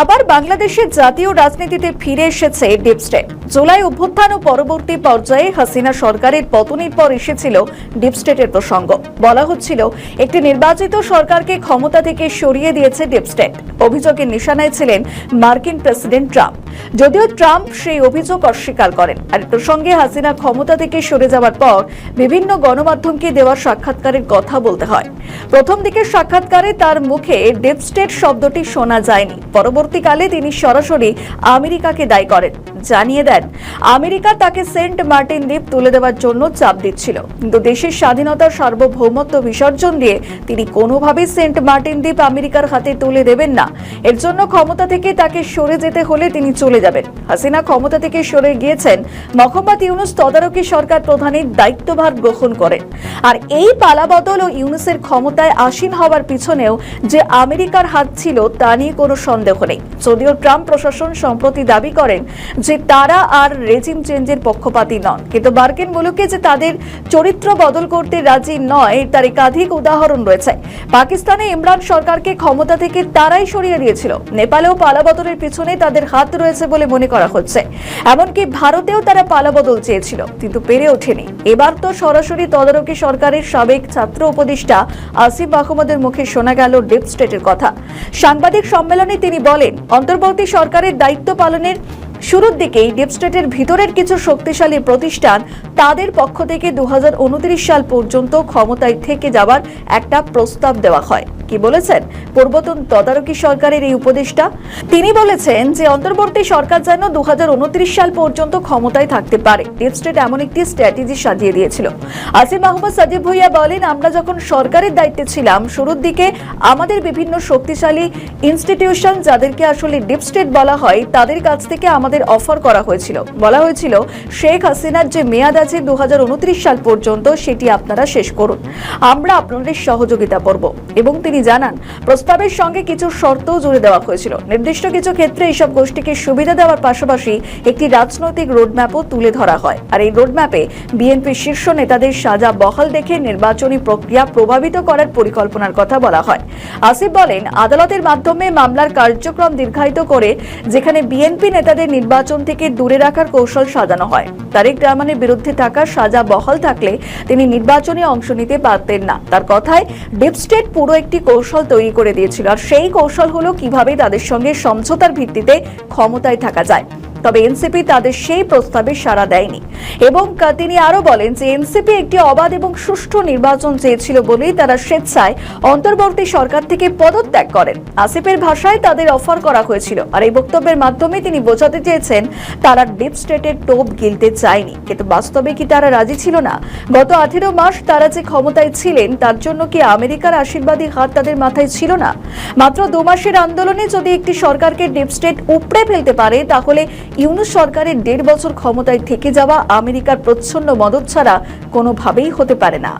আবার বাংলাদেশের জাতীয় রাজনীতিতে ফিরে এসেছে ডিপ স্টেট। জুলাই অভ্যুত্থান ও পরবর্তী পর্যায়ে হাসিনা সরকারের পতনের পর এসেছিল ডিপ স্টেটের প্রসঙ্গ। বলা হচ্ছিল একটি নির্বাচিত সরকারকে ক্ষমতা থেকে সরিয়ে দিয়েছে ডিপ স্টেট। অভিযোগের নিশানায় ছিলেন মার্কিন প্রেসিডেন্ট ট্রাম্প। যদিও ট্রাম্প সেই অভিযোগ অস্বীকার করেন। আর প্রসঙ্গে হাসিনা ক্ষমতা থেকে সরে যাওয়ার পর বিভিন্ন গণমাধ্যমকে দেওয়া সাক্ষাৎকারের কথা বলতে হয়। প্রথম দিকের সাক্ষাৎকারে তার মুখে ডিপ স্টেট শব্দটি শোনা যায়নি। পরবর্তীকালে তিনি সরাসরি আমেরিকাকে দায়ী করেন, জানিয়ে দেন আমেরিকা তাকে সেন্ট মার্টিন দ্বীপ তুলে দেওয়ার জন্য চাপ দিচ্ছিল, কিন্তু দেশের স্বাধীনতার সার্বভৌমত্ব বিসর্জন দিয়ে তিনি কোনোভাবেই সেন্ট মার্টিন দ্বীপ আমেরিকার হাতে তুলে দেবেন না। এর জন্য ক্ষমতা থেকে তাকে সরে যেতে হলে তিনি চলে যাবেন। হাসিনা ক্ষমতা থেকে সরে গিয়েছেন, মোহাম্মদ ইউনূস তদারকি সরকার প্রধানের দায়িত্বভার গ্রহণ করেন। আর এই পালাবদল ও ইউনূসের ক্ষমতায় আসীন হওয়ার পিছনেও যে আমেরিকার হাত ছিল তা নিয়ে কোনো সন্দেহ নেই। যদিও ট্রাম্প প্রশাসন সম্প্রতি দাবি করেন যে তারা আর রেজিম চেঞ্জের পক্ষপাতী নন, কিন্তু মার্কিন মুলুকে যে তাদের চরিত্র বদল করতে রাজি নয় তার একাধিক উদাহরণ রয়েছে। পাকিস্তানে ইমরান সরকারকে ক্ষমতা থেকে তারাই সরিয়ে দিয়েছিল। নেপালেও পালাবদলের পিছনে তাদের হাত রয়েছে বলে মনে করা হচ্ছে। এমনকি ভারতেও তারা পালাবদল চেয়েছিল, কিন্তু পেরে ওঠেনি। এবার তো সরাসরি তদারকি সরকারের সাবেক ছাত্র উপদেষ্টা আসিফ মাহমুদের মুখে শোনা গেল ডিপ স্টেটের কথা। সাংবাদিক সম্মেলনে তিনি বলেন, অন্তর্বর্তী সরকারের দায়িত্ব পালনের শুরুর দিকেই ডিপ স্টেটের ভিতরের কিছু শক্তিশালী প্রতিষ্ঠান তাদের পক্ষ থেকে 2029 সাল পর্যন্ত ক্ষমতায় থেকে যাওয়ার একটা প্রস্তাব দেওয়া হয়। কি বলেছেন পূর্বতন তদারকি সরকারের এই উপদেষ্টা? তিনি বলেছেন যে অন্তর্বর্তী সরকার যেন 2029 সাল পর্যন্ত ক্ষমতায় থাকতে পারে। ডিপ স্টেট এমন একটি স্ট্র্যাটেজি সাজিয়ে দিয়েছিল। আসিফ মাহমুদ সাজিব ভুইয়া বলেন, আমরা যখন সরকারের দায়িত্বে ছিলাম শুরুর দিকে আমাদের বিভিন্ন শক্তিশালী ইনস্টিটিউশন, যাদেরকে আসলে ডিপ স্টেট বলা হয়, তাদের কাছ থেকে আমাদের অফার করা হয়েছিল। বলা হয়েছিল শেখ হাসিনার যে মেয়াদ আছে 2029 সাল পর্যন্ত, সেটি আপনারা শেষ করুন, আমরা আপনাদের সহযোগিতা করব। এবং তিনি জানান প্রস্তাবের সঙ্গে কিছু শর্তও জুড়ে দেওয়া হয়েছিল। নির্দিষ্ট কিছু ক্ষেত্রে এইসব গোষ্ঠীকে সুবিধা দেওয়ার পাশাপাশি একটি রাজনৈতিক রোডম্যাপও তুলে ধরা হয়। আর এই রোডম্যাপে বিএনপির শীর্ষ নেতাদের সাজা বহাল দেখে নির্বাচনী প্রক্রিয়া প্রভাবিত করার পরিকল্পনার কথা বলা হয়। আসিফ বলেন, আদালতের মাধ্যমে মামলার কার্যক্রম দীর্ঘায়িত করে যেখানে বিএনপি নেতাদের নির্বাচন থেকে দূরে রাখার কৌশল সাজানো হয়। তারেক রহমানের বিরুদ্ধে থাকা সাজা বহাল থাকলে তিনি নির্বাচনে অংশ নিতে পারতেন না। তার কথায় ডিপ স্টেট পুরো একটি কৌশল তৈরি করে দিয়েছিল, আর সেই কৌশল হলো কিভাবে তাদের সঙ্গে সমঝোতার ভিত্তিতে ক্ষমতায় থাকা যায়। তবে এনসিপি তাদের সেই প্রস্তাবে সাড়া দেয়নি। এবং তিনি আরো বলেন যে এনসিপি একটি অবাধ এবং সুষ্ঠু নির্বাচন চেয়েছিল বলেই তারা স্বেচ্ছায় অন্তর্বর্তী সরকার থেকে পদত্যাগ করেন। আসিফের ভাষায় তাদের অফার করা হয়েছিল। আর এই বক্তব্যের মাধ্যমে তিনি বোঝাতে চেয়েছেন তারা ডিপ স্টেটের টোপ গিলতে চায়নি, কিন্তু বাস্তবে কি তারা রাজি ছিল না? গত 18 মাস তারা যে ক্ষমতায় ছিলেন তার জন্য কি আমেরিকার আশীর্বাদী হাত তাদের মাথায় ছিল না? মাত্র 2 মাসের আন্দোলনে যদি একটি সরকারকে ডিপ স্টেট উপড়ে ফেলতে পারে, তাহলে ইউনূস সরকারের 1.5 বছর ক্ষমতায় থেকে যাওয়া আমেরিকার প্রচ্ছন্ন মদত ছাড়া কোনোভাবেই হতে পারে না।